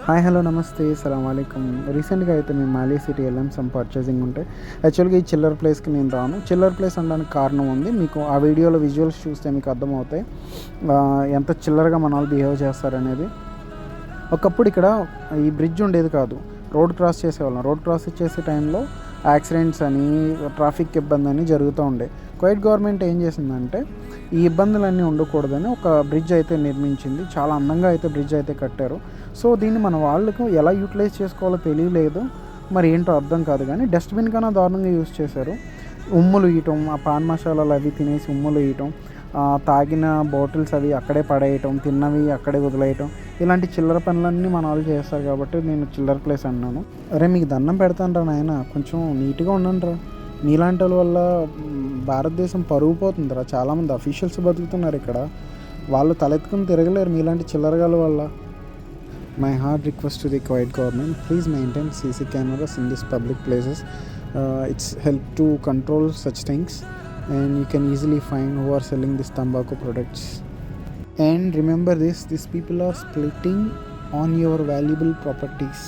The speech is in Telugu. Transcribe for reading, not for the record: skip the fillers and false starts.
హాయ్ హలో నమస్తే సలాం వాలేకుమ్. రీసెంట్గా అయితే మేము మాలీ సిటీ వెళ్ళాం, సమ్ పర్చేసింగ్ ఉంటే. యాక్చువల్గా ఈ చిల్లర్ ప్లేస్కి నేను రాను. చిల్లర్ ప్లేస్ అనడానికి కారణం ఉంది, మీకు ఆ వీడియోలో విజువల్స్ చూస్తే మీకు అర్థమవుతాయి ఎంత చిల్లరగా మన వాళ్ళు బిహేవ్ చేస్తారనేది. ఒకప్పుడు ఇక్కడ ఈ బ్రిడ్జ్ ఉండేది కాదు, రోడ్ క్రాస్ చేసేవాళ్ళం. రోడ్ క్రాస్ చేసే టైంలో యాక్సిడెంట్స్ అని, ట్రాఫిక్ ఇబ్బంది అని జరుగుతూ ఉండే. కువైట్ గవర్నమెంట్ ఏం చేసిందంటే ఈ ఇబ్బందులన్నీ ఉండకూడదని ఒక బ్రిడ్జ్ అయితే నిర్మించింది. చాలా అందంగా అయితే బ్రిడ్జ్ అయితే కట్టారు. సో దీన్ని మన వాళ్ళకు ఎలా యూటిలైజ్ చేసుకోవాలో తెలియలేదు, మరి ఏంటో అర్థం కాదు. కానీ డస్ట్బిన్ కన్నా దారుణంగా యూజ్ చేశారు. ఉమ్ములు ఇయటం, ఆ పాన్ మసాలాలు అవి తినేసి ఉమ్ములు ఇయటం, తాగిన బాటిల్స్ అవి అక్కడే పడేయటం, తిన్నవి అక్కడే వదిలేయటం, ఇలాంటి చిల్లర పనులన్నీ మన వాళ్ళు చేస్తారు. కాబట్టి నేను చిల్లర ప్లేస్ అన్నాను. అరే మీకు దండం పెడతాను రా నాయన, కొంచెం నీట్గా ఉండండి రా. మీలాంటి వాళ్ళ వల్ల భారతదేశం పరుగు పోతుందిరా. చాలామంది అఫీషియల్స్ బతుకుతున్నారు ఇక్కడ, వాళ్ళు తలెత్తుకుని తిరగలేరు మీలాంటి చిల్లరగాల వల్ల. My hard request to the Kuwait government, please maintain CC cameras in these public places. It's help to control such things, and you can easily find who are selling these tobacco products. And remember this, these people are splitting on your valuable properties.